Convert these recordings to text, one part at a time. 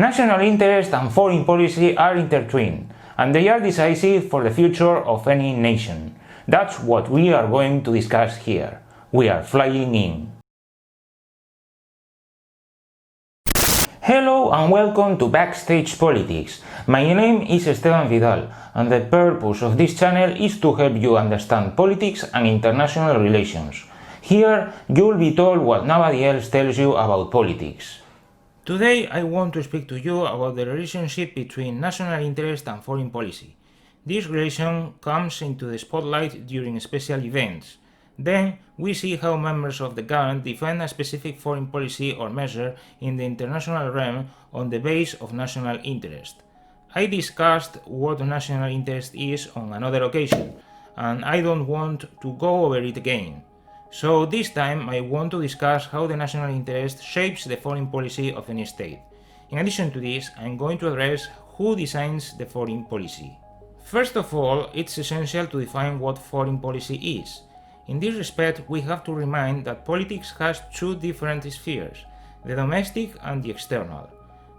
National interest and foreign policy are intertwined, and they are decisive for the future of any nation. That's what we are going to discuss here. We are flying in. Hello and welcome to Backstage Politics. My name is Esteban Vidal, and the purpose of this channel is to help you understand politics and international relations. Here, you'll be told what nobody else tells you about politics. Today I want to speak to you about the relationship between national interest and foreign policy. This relation comes into the spotlight during special events. Then we see how members of the government defend a specific foreign policy or measure in the international realm on the basis of national interest. I discussed what national interest is on another occasion, and I don't want to go over it again. So this time I want to discuss how the national interest shapes the foreign policy of any state. In addition to this, I'm going to address who designs the foreign policy. First of all, it's essential to define what foreign policy is. In this respect, we have to remind that politics has two different spheres, the domestic and the external.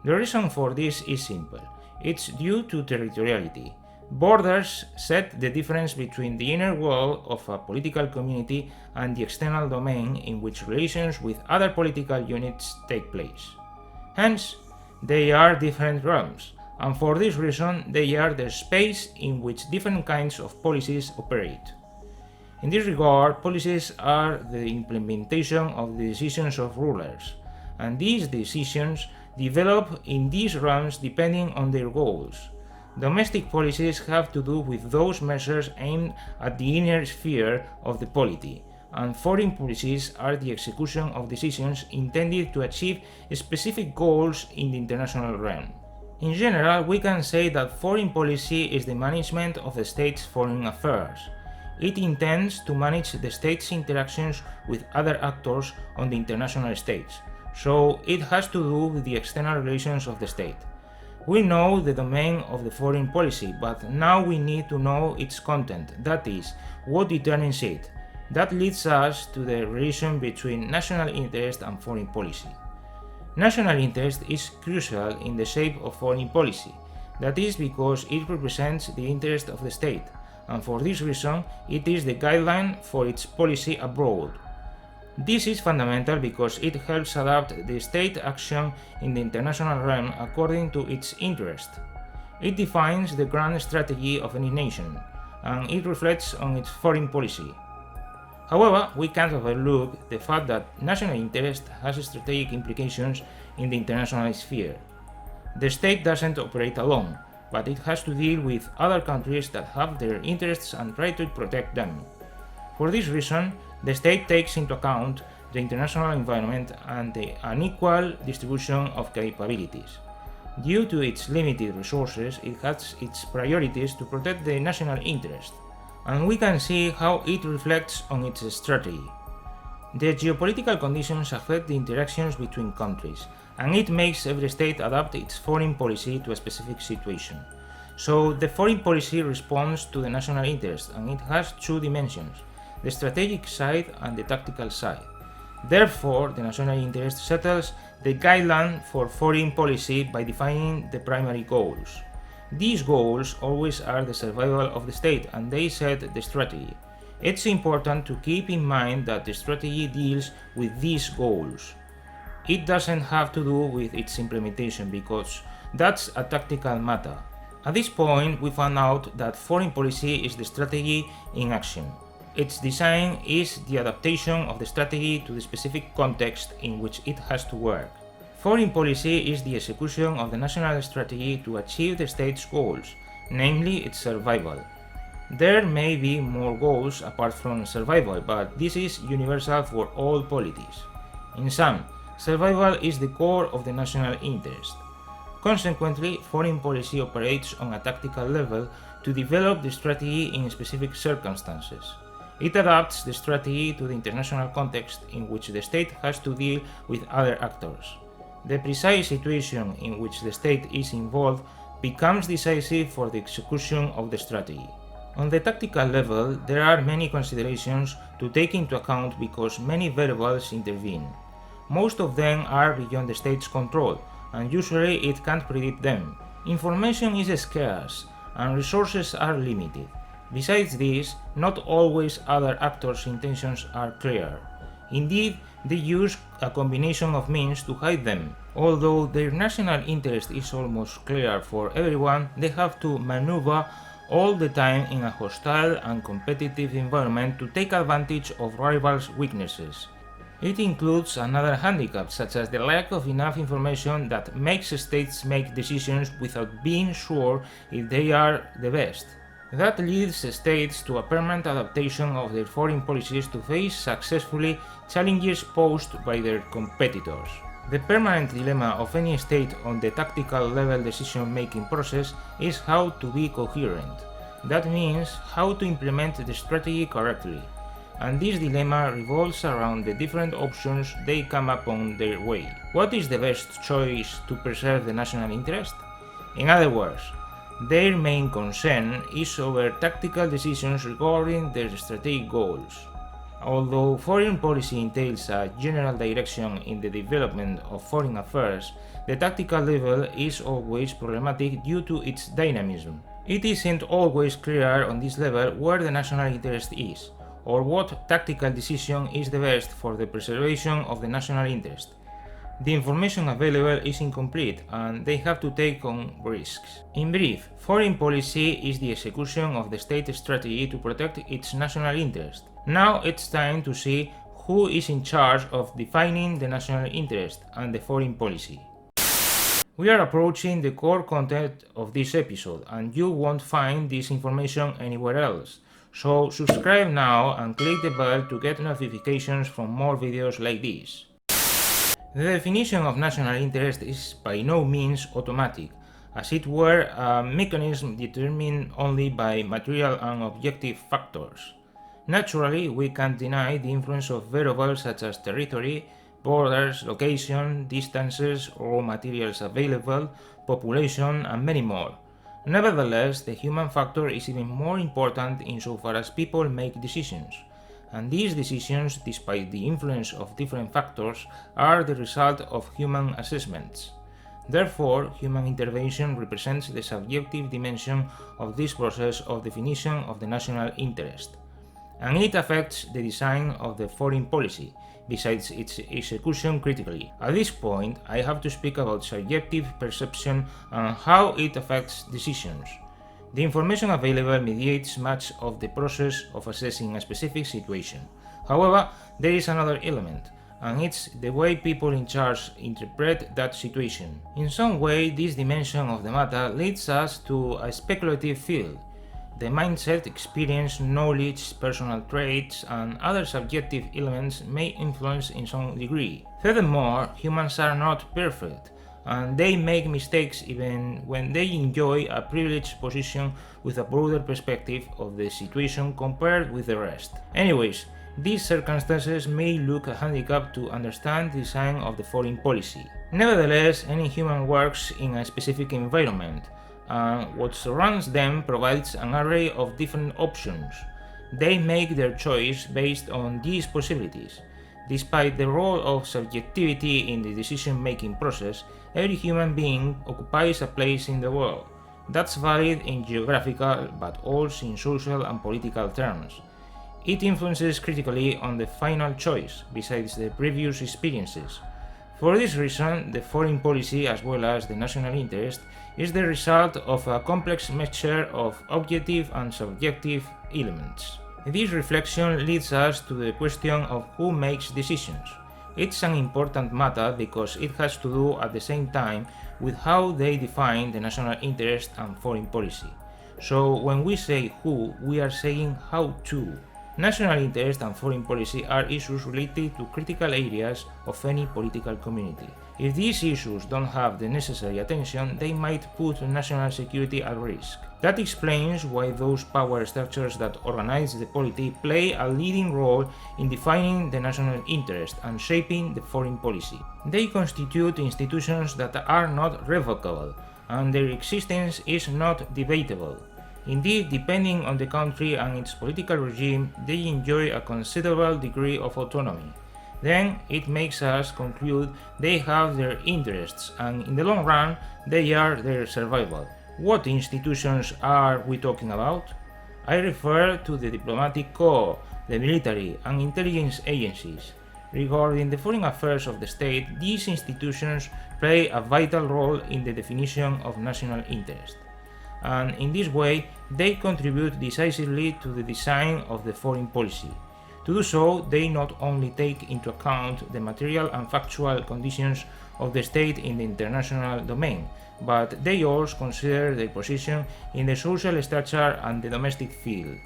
The reason for this is simple. It's due to territoriality. Borders set the difference between the inner world of a political community and the external domain in which relations with other political units take place. Hence, they are different realms, and for this reason they are the space in which different kinds of policies operate. In this regard, policies are the implementation of the decisions of rulers, and these decisions develop in these realms depending on their goals. Domestic policies have to do with those measures aimed at the inner sphere of the polity, and foreign policies are the execution of decisions intended to achieve specific goals in the international realm. In general, we can say that foreign policy is the management of the state's foreign affairs. It intends to manage the state's interactions with other actors on the international stage, so it has to do with the external relations of the state. We know the domain of the foreign policy, but now we need to know its content, that is, what determines it. That leads us to the relation between national interest and foreign policy. National interest is crucial in the shape of foreign policy. That is because it represents the interest of the state, and for this reason it is the guideline for its policy abroad. This is fundamental because it helps adapt the state action in the international realm according to its interest. It defines the grand strategy of any nation, and it reflects on its foreign policy. However, we can't overlook the fact that national interest has strategic implications in the international sphere. The state doesn't operate alone, but it has to deal with other countries that have their interests and try to protect them. For this reason, the state takes into account the international environment and the unequal distribution of capabilities. Due to its limited resources, it has its priorities to protect the national interest, and we can see how it reflects on its strategy. The geopolitical conditions affect the interactions between countries, and it makes every state adapt its foreign policy to a specific situation. So the foreign policy responds to the national interest, and it has two dimensions, the strategic side and the tactical side. Therefore, the national interest settles the guideline for foreign policy by defining the primary goals. These goals always are the survival of the state, and they set the strategy. It's important to keep in mind that the strategy deals with these goals. It doesn't have to do with its implementation because that's a tactical matter. At this point, we found out that foreign policy is the strategy in action. Its design is the adaptation of the strategy to the specific context in which it has to work. Foreign policy is the execution of the national strategy to achieve the state's goals, namely its survival. There may be more goals apart from survival, but this is universal for all polities. In sum, survival is the core of the national interest. Consequently, foreign policy operates on a tactical level to develop the strategy in specific circumstances. It adapts the strategy to the international context in which the state has to deal with other actors. The precise situation in which the state is involved becomes decisive for the execution of the strategy. On the tactical level, there are many considerations to take into account because many variables intervene. Most of them are beyond the state's control, and usually it can't predict them. Information is scarce, and resources are limited. Besides this, not always other actors' intentions are clear. Indeed, they use a combination of means to hide them. Although their national interest is almost clear for everyone, they have to maneuver all the time in a hostile and competitive environment to take advantage of rivals' weaknesses. It includes another handicap, such as the lack of enough information that makes states make decisions without being sure if they are the best. That leads states to a permanent adaptation of their foreign policies to face successfully challenges posed by their competitors. The permanent dilemma of any state on the tactical level decision-making process is how to be coherent. That means how to implement the strategy correctly. And this dilemma revolves around the different options they come upon their way. What is the best choice to preserve the national interest? In other words, their main concern is over tactical decisions regarding their strategic goals. Although foreign policy entails a general direction in the development of foreign affairs, the tactical level is always problematic due to its dynamism. It isn't always clear on this level where the national interest is, or what tactical decision is the best for the preservation of the national interest. The information available is incomplete and they have to take on risks. In brief, foreign policy is the execution of the state strategy to protect its national interest. Now it's time to see who is in charge of defining the national interest and the foreign policy. We are approaching the core content of this episode and you won't find this information anywhere else. So subscribe now and click the bell to get notifications from more videos like this. The definition of national interest is by no means automatic, as it were a mechanism determined only by material and objective factors. Naturally, we can't deny the influence of variables such as territory, borders, location, distances, raw materials available, population, and many more. Nevertheless, the human factor is even more important insofar as people make decisions. And these decisions, despite the influence of different factors, are the result of human assessments. Therefore, human intervention represents the subjective dimension of this process of definition of the national interest. And it affects the design of the foreign policy, besides its execution critically. At this point, I have to speak about subjective perception and how it affects decisions. The information available mediates much of the process of assessing a specific situation. However, there is another element, and it's the way people in charge interpret that situation. In some way, this dimension of the matter leads us to a speculative field. The mindset, experience, knowledge, personal traits, and other subjective elements may influence in some degree. Furthermore, humans are not perfect, and they make mistakes even when they enjoy a privileged position with a broader perspective of the situation compared with the rest. Anyways, these circumstances may look a handicap to understand the design of the foreign policy. Nevertheless, any human works in a specific environment, and what surrounds them provides an array of different options. They make their choice based on these possibilities. Despite the role of subjectivity in the decision-making process, every human being occupies a place in the world. That's valid in geographical but also in social and political terms. It influences critically on the final choice, besides the previous experiences. For this reason, the foreign policy as well as the national interest is the result of a complex mixture of objective and subjective elements. This reflection leads us to the question of who makes decisions. It's an important matter because it has to do at the same time with how they define the national interest and foreign policy. So when we say who, we are saying how to. National interest and foreign policy are issues related to critical areas of any political community. If these issues don't have the necessary attention, they might put national security at risk. That explains why those power structures that organize the polity play a leading role in defining the national interest and shaping the foreign policy. They constitute institutions that are not revocable, and their existence is not debatable. Indeed, depending on the country and its political regime, they enjoy a considerable degree of autonomy. then it makes us conclude they have their interests and in the long run they are their survival. What institutions are we talking about? I refer to the diplomatic corps, the military and intelligence agencies. Regarding the foreign affairs of the state, these institutions play a vital role in the definition of national interest, and in this way they contribute decisively to the design of the foreign policy. To do so, they not only take into account the material and factual conditions of the state in the international domain, but they also consider their position in the social structure and the domestic field.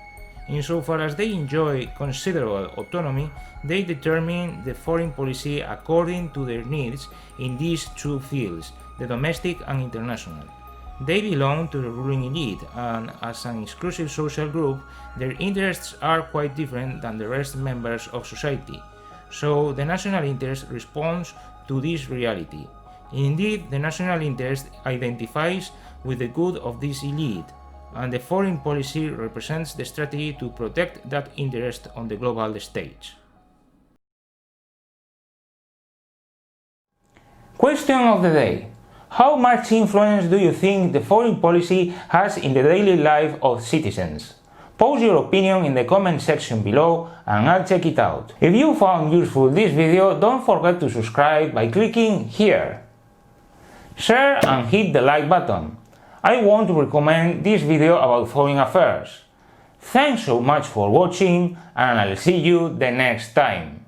Insofar as they enjoy considerable autonomy, they determine the foreign policy according to their needs in these two fields, the domestic and international. They belong to the ruling elite, and as an exclusive social group, their interests are quite different than the rest members of society. So the national interest responds to this reality. Indeed, the national interest identifies with the good of this elite, and the foreign policy represents the strategy to protect that interest on the global stage. Question of the day. How much influence do you think the foreign policy has in the daily life of citizens? Post your opinion in the comment section below and I'll check it out. If you found useful this video, don't forget to subscribe by clicking here. Share and hit the like button. I want to recommend this video about foreign affairs. Thanks so much for watching and I'll see you the next time.